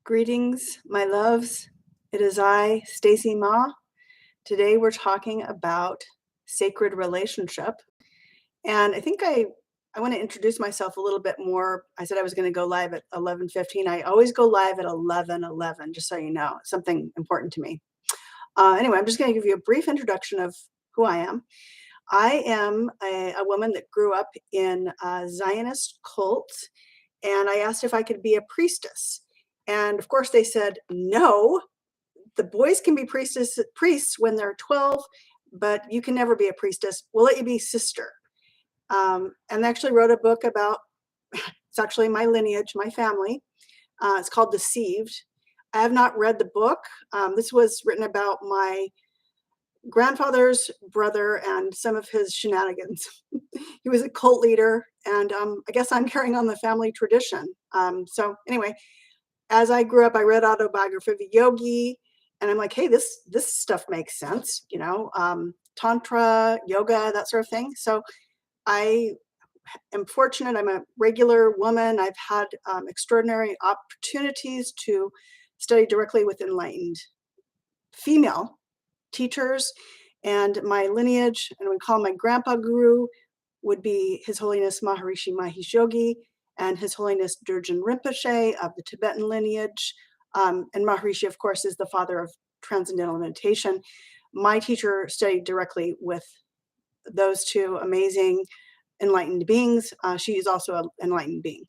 Greetings, my loves. It is I, Staci Ma. Today we're talking about sacred relationship. And I think I want to introduce myself a little bit more. I said I was going to go live at 11:15. I always go live at 11:11, just so you know. It's something important to me. Anyway, I'm just going to give you a brief introduction of who I am. I am a woman that grew up in a Zionist cult, and I asked if I could be a priestess. And of course, they said no. The boys can be priests when they're 12, but you can never be a priestess. We'll let you be sister. And I actually wrote a book about, it's actually my lineage, my family. It's called Deceived. I have not read the book. This was written about my grandfather's brother and some of his shenanigans. He was a cult leader, and I guess I'm carrying on the family tradition. So anyway, as I grew up, I read autobiography of a yogi, and I'm like, hey, this stuff makes sense, Tantra, yoga, that sort of thing. So I am fortunate. I'm a regular woman. I've had extraordinary opportunities to study directly with enlightened female teachers, and my lineage, and we call my grandpa guru, would be His Holiness Maharishi Mahesh Yogi and His Holiness Durjan Rinpoche of the Tibetan lineage. And Maharishi, of course, is the father of transcendental meditation. My teacher studied directly with those two amazing enlightened beings. She is also an enlightened being.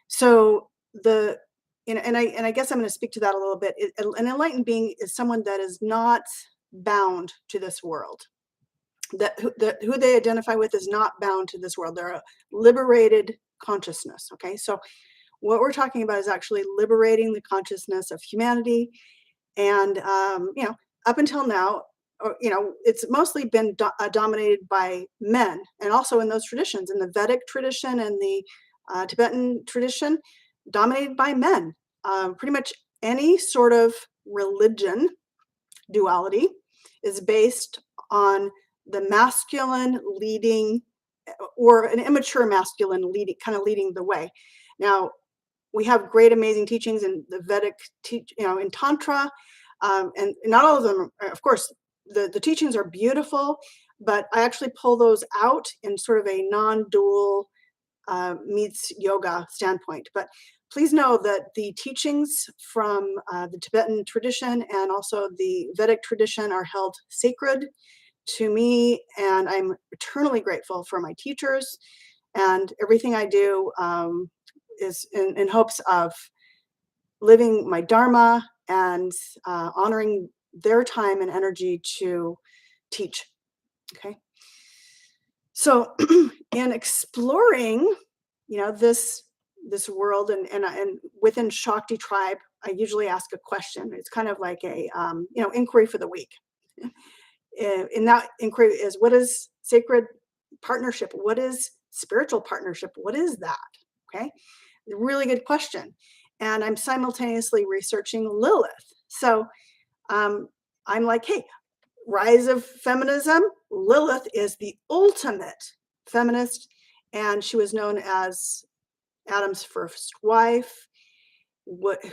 So and I guess I'm going to speak to that a little bit. An enlightened being is someone that is not bound to this world. Who they identify with is not bound to this world. They're a liberated consciousness. Okay, so what we're talking about is actually liberating the consciousness of humanity. And up until now, it's mostly been dominated by men, and also in those traditions, in the Vedic tradition and the Tibetan tradition, dominated by men. Pretty much any sort of religion duality is based on the masculine leading, or an immature masculine leading the way. Now, we have great, amazing teachings in the Vedic, in Tantra, and not all of them, of course, the teachings are beautiful, but I actually pull those out in sort of a non-dual meets yoga standpoint. But please know that the teachings from the Tibetan tradition and also the Vedic tradition are held sacred to me, and I'm eternally grateful for my teachers, and everything I do is in hopes of living my dharma and honoring their time and energy to teach. Okay, so in exploring this world, and within Shakti tribe, I usually ask a question. It's kind of like a inquiry for the week. In that inquiry is, what is sacred partnership? What is spiritual partnership? What is that? Okay, really good question. And I'm simultaneously researching Lilith. So I'm like, hey, rise of feminism. Lilith is the ultimate feminist, and she was known as Adam's first wife,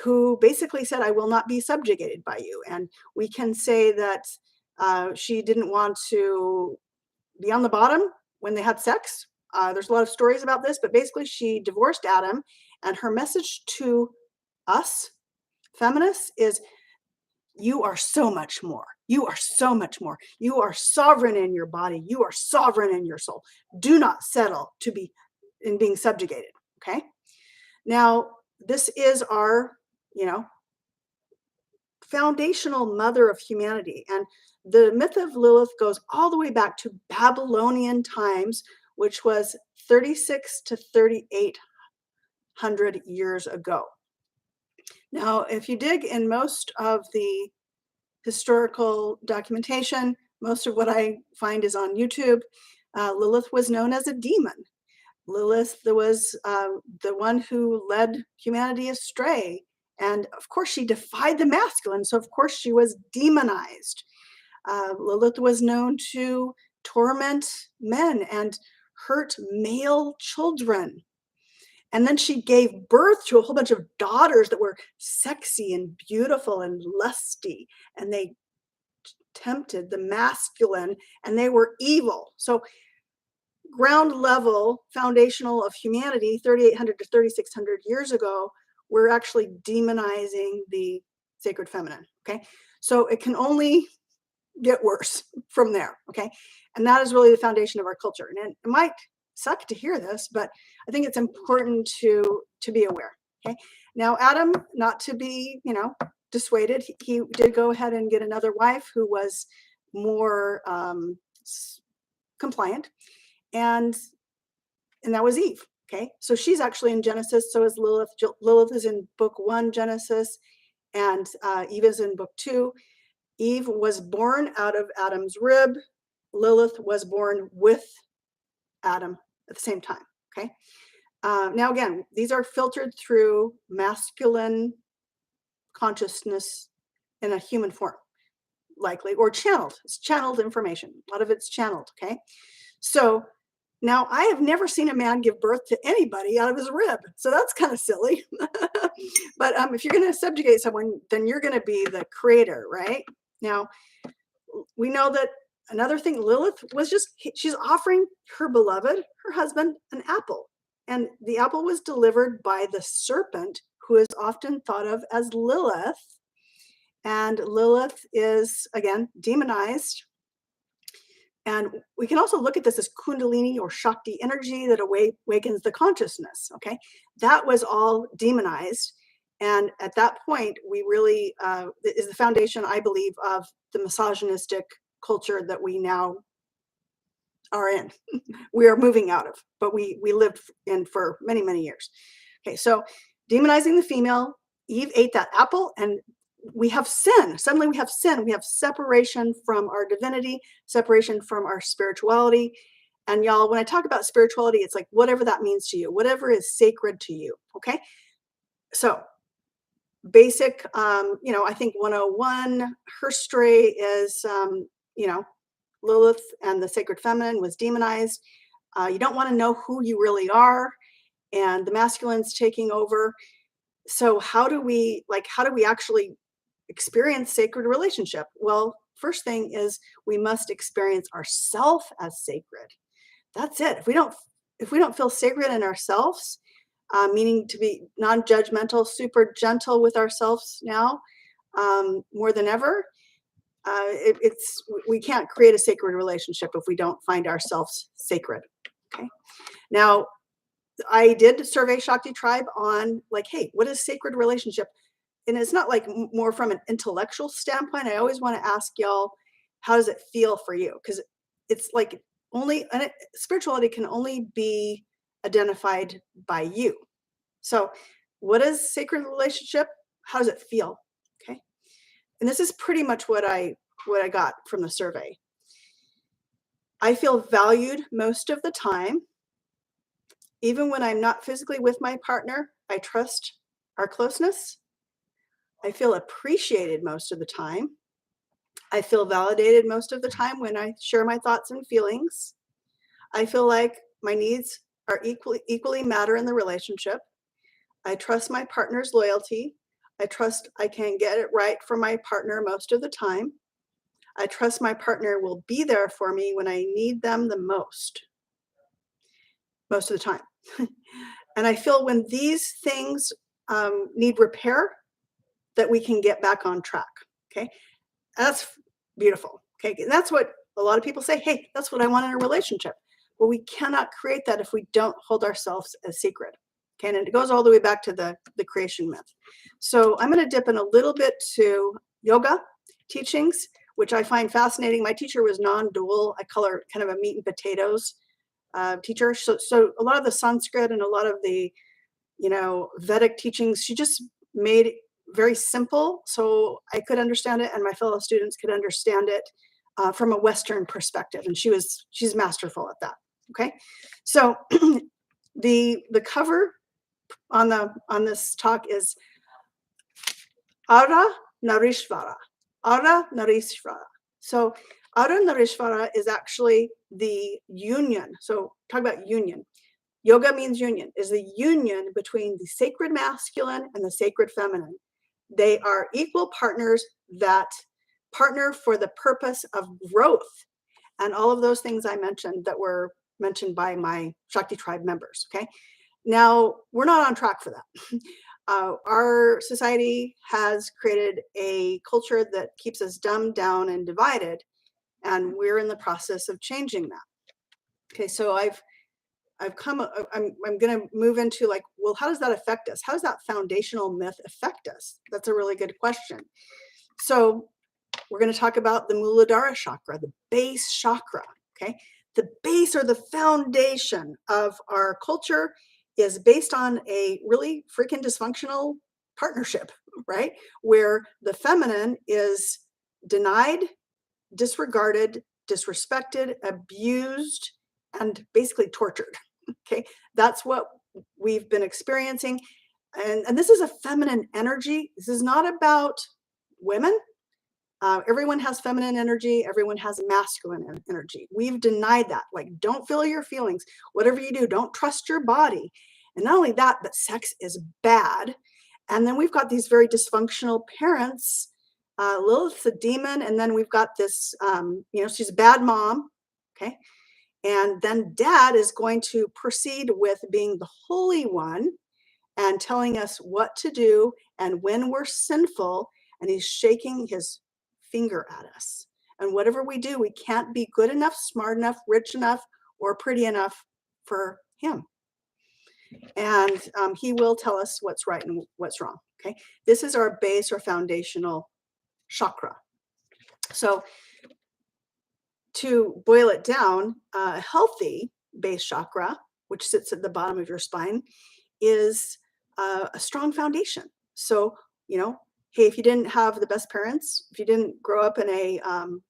who basically said, I will not be subjugated by you. And we can say that she didn't want to be on the bottom when they had sex. There's a lot of stories about this, but basically she divorced Adam, and her message to us feminists is, you are so much more. You are so much more. You are sovereign in your body. You are sovereign in your soul. Do not settle to be in being subjugated. Okay. Now, this is our, foundational mother of humanity. And the myth of Lilith goes all the way back to Babylonian times, which was 36 to 3,800 years ago. Now, if you dig in most of the historical documentation, most of what I find is on YouTube, Lilith was known as a demon. Lilith was the one who led humanity astray. And of course, she defied the masculine. So of course, she was demonized. Lilith was known to torment men and hurt male children. And then she gave birth to a whole bunch of daughters that were sexy and beautiful and lusty. And they tempted the masculine and they were evil. So ground level, foundational of humanity, 3,800 to 3,600 years ago, we're actually demonizing the sacred feminine. Okay. So it can only get worse from there. Okay. And that is really the foundation of our culture. And it might suck to hear this, but I think it's important to be aware. Okay. Now, Adam, not to be, dissuaded, he did go ahead and get another wife who was more compliant. And that was Eve. Okay. So she's actually in Genesis. So is Lilith. Lilith is in book 1, Genesis, and Eve is in book 2. Eve was born out of Adam's rib. Lilith was born with Adam at the same time. Okay. Now, again, these are filtered through masculine consciousness in a human form, likely, or channeled. It's channeled information. A lot of it's channeled. Okay. So now I have never seen a man give birth to anybody out of his rib. So that's kind of silly. But if you're going to subjugate someone, then you're going to be the creator, right? Now, we know that another thing, Lilith was she's offering her beloved, her husband, an apple. And the apple was delivered by the serpent, who is often thought of as Lilith. And Lilith is, again, demonized. And we can also look at this as Kundalini or Shakti energy that awakens the consciousness. Okay. That was all demonized. And at that point, we really is the foundation, I believe, of the misogynistic culture that we now are in. We are moving out of, but we lived in for many, many years. Okay, so demonizing the female, Eve ate that apple, and we have sin. Suddenly we have sin. We have separation from our divinity, separation from our spirituality. And y'all, when I talk about spirituality, it's like whatever that means to you, whatever is sacred to you. Okay, so basic, I think 101, her story is, Lilith and the sacred feminine was demonized. You don't want to know who you really are, and the masculine's taking over. So how do we actually experience sacred relationship? Well, first thing is we must experience ourself as sacred. That's it. If we don't feel sacred in ourselves, meaning to be non-judgmental, super gentle with ourselves now, more than ever, we can't create a sacred relationship if we don't find ourselves sacred. Okay. Now, I did survey Shakti tribe on hey, what is sacred relationship? And it's not more from an intellectual standpoint. I always want to ask y'all, how does it feel for you? Because it's spirituality can only be identified by you. So what is sacred relationship? How does it feel? Okay. And this is pretty much what I got from the survey. I feel valued most of the time. Even when I'm not physically with my partner, I trust our closeness. I feel appreciated most of the time. I feel validated most of the time when I share my thoughts and feelings. I feel like my needs are equally matter in the relationship. I trust my partner's loyalty. I trust I can get it right for my partner most of the time. I trust my partner will be there for me when I need them the most of the time. And I feel when these things need repair, that we can get back on track. Okay. That's beautiful. Okay. And that's what a lot of people say, hey, that's what I want in a relationship. Well, we cannot create that if we don't hold ourselves as sacred. Okay. And it goes all the way back to the creation myth. So I'm going to dip in a little bit to yoga teachings, which I find fascinating. My teacher was non-dual. I call her kind of a meat and potatoes teacher. So a lot of the Sanskrit and a lot of the, Vedic teachings, she just made it very simple so I could understand it and my fellow students could understand it from a Western perspective. And she's masterful at that. Okay. So the cover on this talk is Ara Narishvara. Ara Narishvara. So Ara Narishvara is actually the union. So talk about union. Yoga means union, is the union between the sacred masculine and the sacred feminine. They are equal partners that partner for the purpose of growth. And all of those things I mentioned that were mentioned by my Shakti tribe members, okay? Now, we're not on track for that. Our society has created a culture that keeps us dumbed down and divided, and we're in the process of changing that. Okay, so I'm going to move into like, well, how does that affect us? How does that foundational myth affect us? That's a really good question. So we're going to talk about the Muladhara chakra, the base chakra, okay? The base or the foundation of our culture is based on a really freaking dysfunctional partnership, right? Where the feminine is denied, disregarded, disrespected, abused, and basically tortured. Okay, that's what we've been experiencing. And this is a feminine energy. This is not about women. Everyone has feminine energy. Everyone has masculine energy. We've denied that. Like, don't feel your feelings. Whatever you do, don't trust your body. And not only that, but sex is bad. And then we've got these very dysfunctional parents. Lilith's a demon. And then we've got this, she's a bad mom. Okay. And then dad is going to proceed with being the Holy One and telling us what to do and when we're sinful. And he's shaking his finger at us. And whatever we do, we can't be good enough, smart enough, rich enough, or pretty enough for him. And he will tell us what's right and what's wrong. Okay. This is our base or foundational chakra. So to boil it down, a healthy base chakra, which sits at the bottom of your spine, is a strong foundation. So, hey, if you didn't have the best parents, if you didn't grow up in a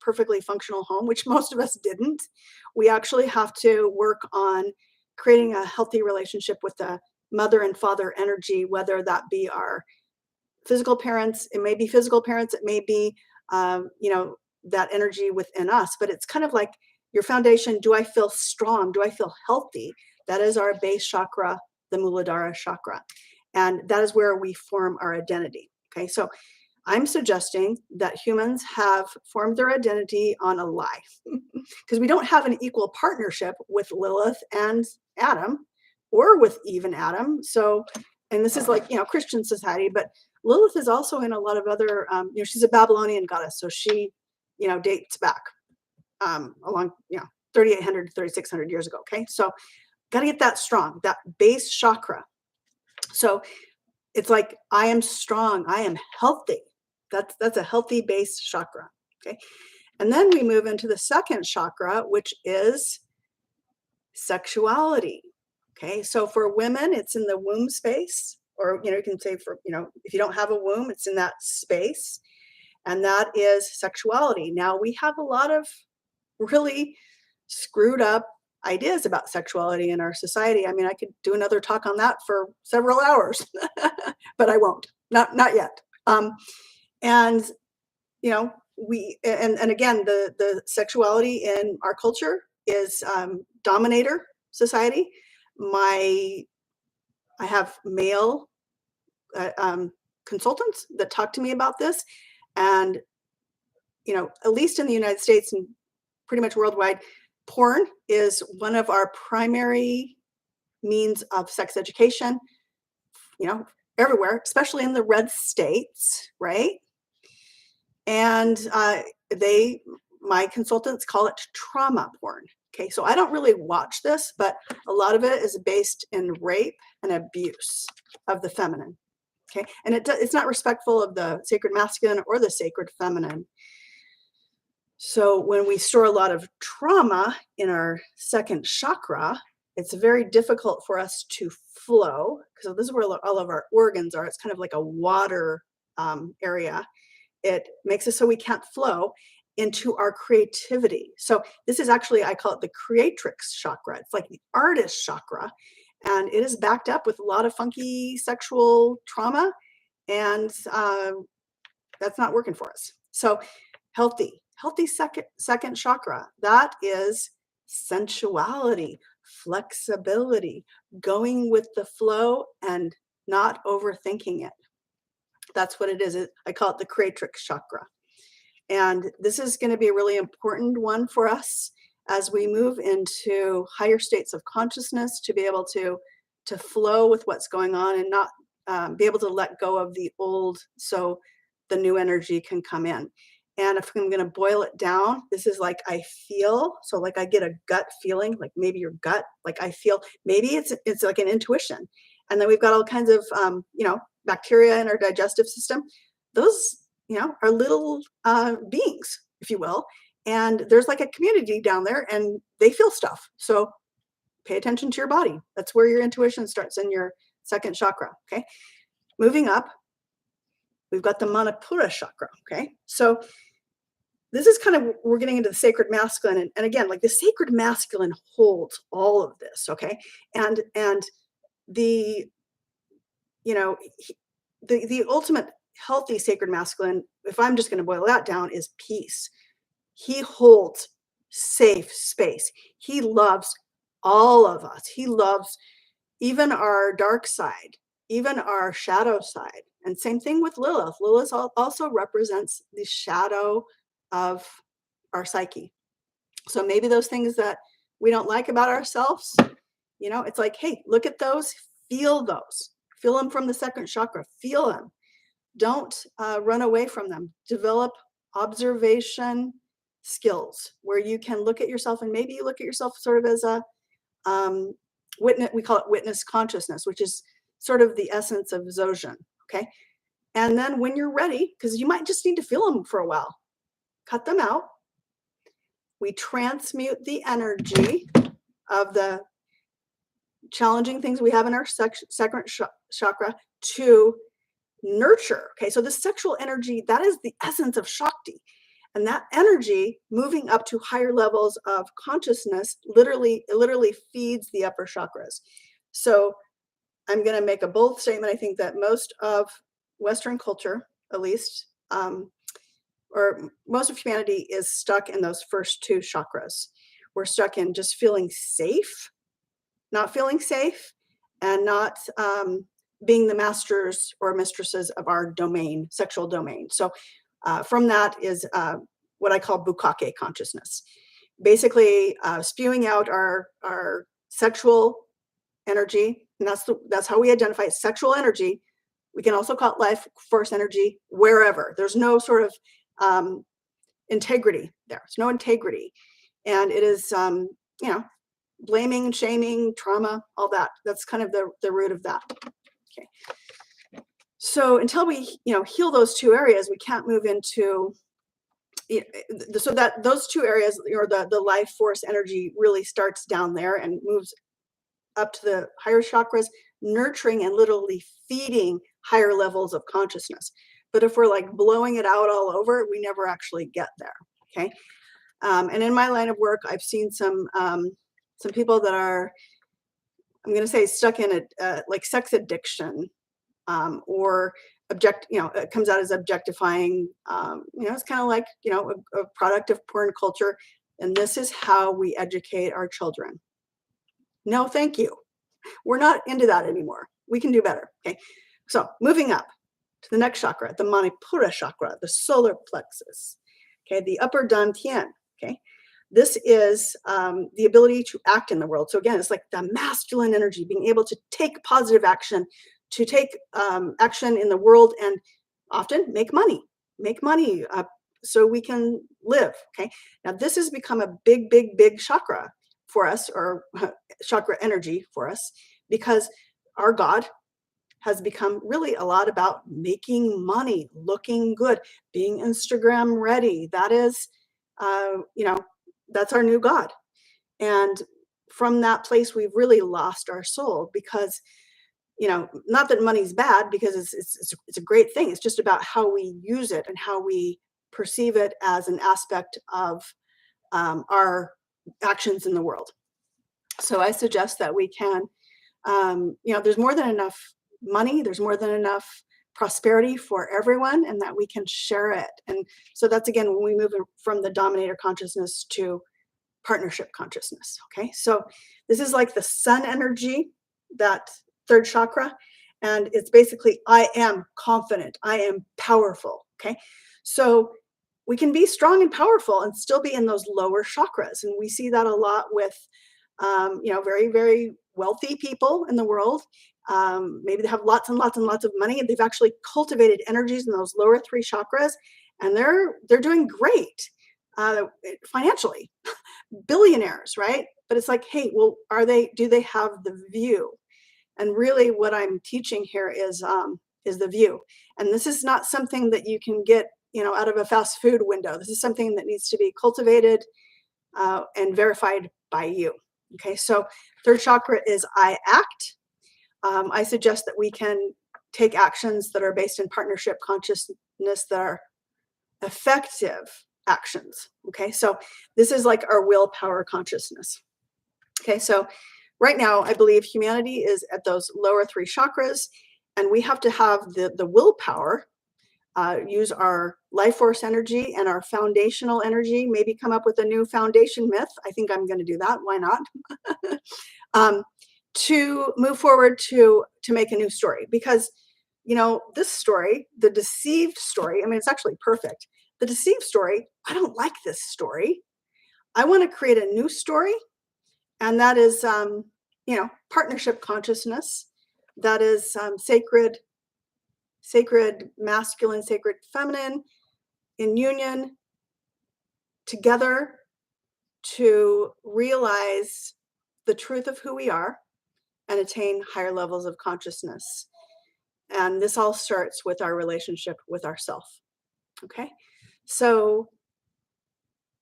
perfectly functional home, which most of us didn't, we actually have to work on creating a healthy relationship with the mother and father energy, whether that be our physical parents, it may be physical parents, it may be, that energy within us, but it's kind of like your foundation. Do I feel strong? Do I feel healthy? That is our base chakra, the Muladhara chakra. And that is where we form our identity. Okay, so I'm suggesting that humans have formed their identity on a lie because we don't have an equal partnership with Lilith and Adam or with Eve and Adam. So, and this is like, Christian society, but Lilith is also in a lot of other, she's a Babylonian goddess. So she, dates back along, 3,800 to 3,600 years ago. Okay. So got to get that strong, that base chakra. So it's like, I am strong. I am healthy. That's a healthy base chakra. Okay. And then we move into the second chakra, which is sexuality. Okay. So for women, it's in the womb space, or, you can say for, if you don't have a womb, it's in that space. And that is sexuality. Now we have a lot of really screwed up ideas about sexuality in our society. I mean, I could do another talk on that for several hours, but I won't, not yet. And again, the sexuality in our culture is dominator society. I have male consultants that talk to me about this, and at least in the United States and pretty much worldwide, porn is one of our primary means of sex education, everywhere, especially in the red states, right? And my consultants call it trauma porn. Okay, so I don't really watch this, but a lot of it is based in rape and abuse of the feminine. Okay, and it's not respectful of the sacred masculine or the sacred feminine. So when we store a lot of trauma in our second chakra, it's very difficult for us to flow, because this is where all of our organs are. It's kind of like a water area. It makes it so we can't flow into our creativity. So this is actually, I call it the creatrix chakra. It's like the artist chakra. And it is backed up with a lot of funky sexual trauma. And that's not working for us. So healthy second chakra, that is sensuality, flexibility, going with the flow and not overthinking it. That's what it is. I call it the creatrix chakra. And this is going to be a really important one for us as we move into higher states of consciousness, to be able to flow with what's going on and not be able to let go of the old so the new energy can come in. And if I'm going to boil it down, this is like I feel. So like I get a gut feeling, like maybe your gut, like I feel, maybe it's like an intuition. And then we've got all kinds of, bacteria in our digestive system. Those, are little beings, if you will. And there's like a community down there and they feel stuff. So pay attention to your body. That's where your intuition starts, in your second chakra. Okay. Moving up, we've got the Manipura chakra. Okay. So this is kind of, we're getting into the sacred masculine. And again, like the sacred masculine holds all of this. Okay. And the, the ultimate healthy sacred masculine, if I'm just going to boil that down, is peace. He holds safe space. He loves all of us. He loves even our dark side, even our shadow side. And same thing with Lilith. Lilith also represents the shadow of our psyche. So maybe those things that we don't like about ourselves, it's like, hey, look at those, feel them from the second chakra, feel them. Don't run away from them. Develop observation skills where you can look at yourself, and maybe you look at yourself sort of as a witness. We call it witness consciousness, which is sort of the essence of Dzogchen. Okay. And then when you're ready, because you might just need to feel them for a while, cut them out. We transmute the energy of the challenging things we have in our second chakra to nurture. Okay, so the sexual energy, that is the essence of Shakti. And that energy moving up to higher levels of consciousness literally feeds the upper chakras. So I'm going to make a bold statement. I think that most of Western culture, at least, or most of humanity, is stuck in those first two chakras. We're stuck in just feeling safe, not feeling safe, and not being the masters or mistresses of our domain, sexual domain. So from that is what I call bukkake consciousness. Basically spewing out our sexual energy, and that's how we identify sexual energy. We can also call it life force energy, wherever. There's no sort of integrity there. There's no integrity. And it is, blaming, shaming, trauma, all that. That's kind of the root of that. Okay. So until we, heal those two areas, we can't move into, so that those two areas, or the life force energy really starts down there and moves up to the higher chakras, nurturing and literally feeding higher levels of consciousness. But if we're like blowing it out all over, we never actually get there. Okay. And in my line of work, I've seen some people that are, I'm going to say, stuck in a like sex addiction, or it comes out as objectifying. It's kind of like, a product of porn culture. And this is how we educate our children. No, thank you. We're not into that anymore. We can do better. Okay. So moving up to the next chakra, the Manipura chakra, the solar plexus. Okay. The upper dantian. Okay. This is the ability to act in the world. So again, it's like the masculine energy, being able to take positive action, to take action in the world, and often make money so we can live. Okay. Now this has become a big chakra for us, or chakra energy for us, because our God has become really a lot about making money, looking good, being Instagram ready. That is, that's our new God. And from that place, we've really lost our soul, because, not that money's bad, because it's a great thing. It's just about how we use it and how we perceive it as an aspect of our actions in the world. So I suggest that we can, there's more than enough money, there's more than enough prosperity for everyone, and that we can share it. And so that's, again, when we move from the dominator consciousness to partnership consciousness. Okay, so this is like the sun energy, that third chakra, and it's basically I am confident, I am powerful. Okay, so we can be strong and powerful and still be in those lower chakras, and we see that a lot with very, very wealthy people in the world. Maybe they have lots and lots and lots of money, and they've actually cultivated energies in those lower three chakras, and they're doing great financially, billionaires, right? But it's like, hey, well, do they have the view? And really, what I'm teaching here is the view. And this is not something that you can get out of a fast food window. This is something that needs to be cultivated and verified by you. Okay, so third chakra is I act. I suggest that we can take actions that are based in partnership consciousness that are effective actions. Okay, so this is like our willpower consciousness. Okay, so right now I believe humanity is at those lower three chakras, and we have to have the willpower, use our life force energy and our foundational energy, maybe come up with a new foundation myth. I think I'm going to do that. Why not? To move forward to make a new story, because this story, the deceived story, I mean, it's actually perfect. The deceived story, I don't like this story. I want to create a new story, and that is partnership consciousness, that is sacred masculine, sacred feminine, in union together to realize the truth of who we are and attain higher levels of consciousness. And this all starts with our relationship with ourself. Okay, so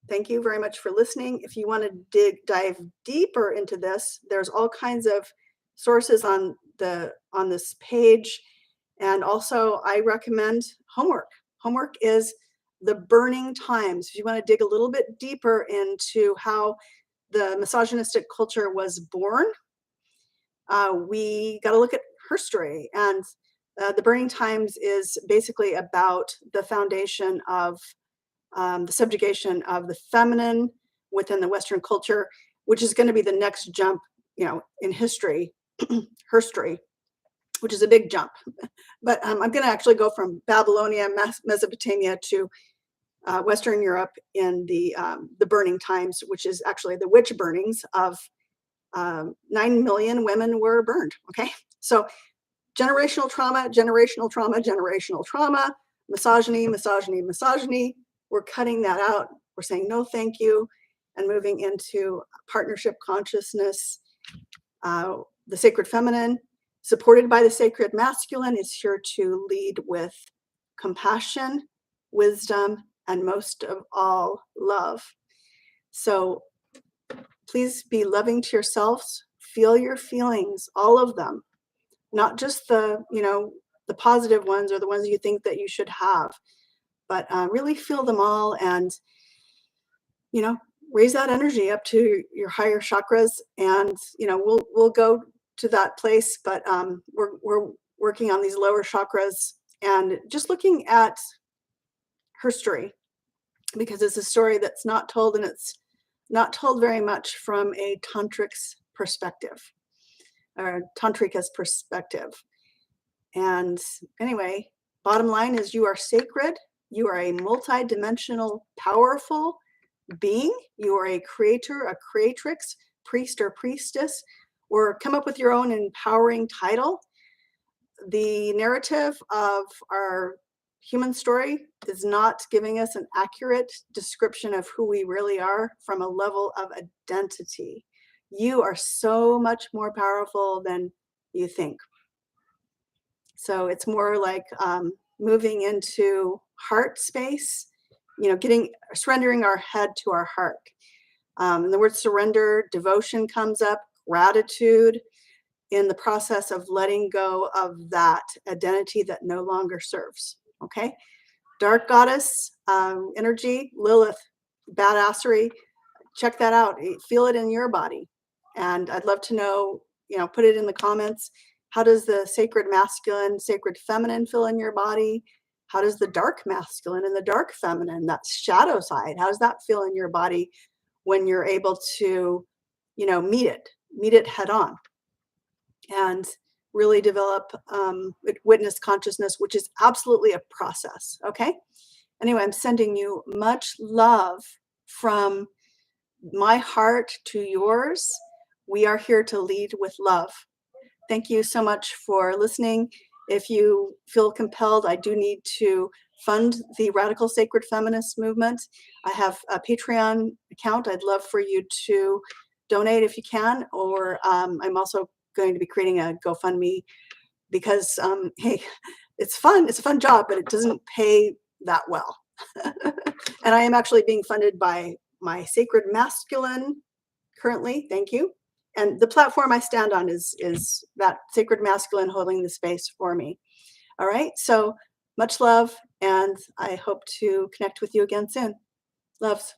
thank you very much for listening. If you want to dive deeper into this, there's all kinds of sources on this page. And also I recommend homework. Homework is The Burning Times. If you want to dig a little bit deeper into how the misogynistic culture was born, we got to look at her story. And The Burning Times is basically about the foundation of the subjugation of the feminine within the Western culture, which is going to be the next jump, in history, her story, which is a big jump. But I'm going to actually go from Babylonia, Mesopotamia to Western Europe in the Burning Times, which is actually the witch burnings of 9 million women were burned. Okay, so generational trauma, generational trauma, generational trauma, misogyny, misogyny, misogyny. We're cutting that out. We're saying no, thank you, and moving into partnership consciousness. The sacred feminine, supported by the sacred masculine, is here to lead with compassion, wisdom, and most of all, love. So please be loving to yourselves. Feel your feelings, all of them, not just the positive ones or the ones you think that you should have, but really feel them all, and raise that energy up to your higher chakras. And we'll go to that place, but we're working on these lower chakras and just looking at her story, because it's a story that's not told, and it's not told very much from a tantric's perspective, or tantrika's perspective. And anyway, bottom line is, you are sacred. You are a multi-dimensional, powerful being. You are a creator, a creatrix, priest or priestess, or come up with your own empowering title. The narrative of our human story is not giving us an accurate description of who we really are from a level of identity. You are so much more powerful than you think. So it's more like moving into heart space, surrendering our head to our heart. And the word surrender, devotion comes up, gratitude, in the process of letting go of that identity that no longer serves. Okay, dark goddess energy, Lilith, badassery. Check that out. Feel it in your body, and I'd love to know. Put it in the comments. How does the sacred masculine, sacred feminine feel in your body? How does the dark masculine and the dark feminine, that shadow side, how does that feel in your body? when you're able to, meet it head on and really develop witness consciousness, which is absolutely a process. Okay. Anyway, I'm sending you much love from my heart to yours. We are here to lead with love. Thank you so much for listening. If you feel compelled, I do need to fund the Radical Sacred Feminist movement. I have a Patreon account. I'd love for you to donate if you can, or I'm also going to be creating a GoFundMe because, hey, it's fun. It's a fun job, but it doesn't pay that well. And I am actually being funded by my sacred masculine currently. Thank you. And the platform I stand on is that sacred masculine holding the space for me. All right. So much love, and I hope to connect with you again soon. Loves.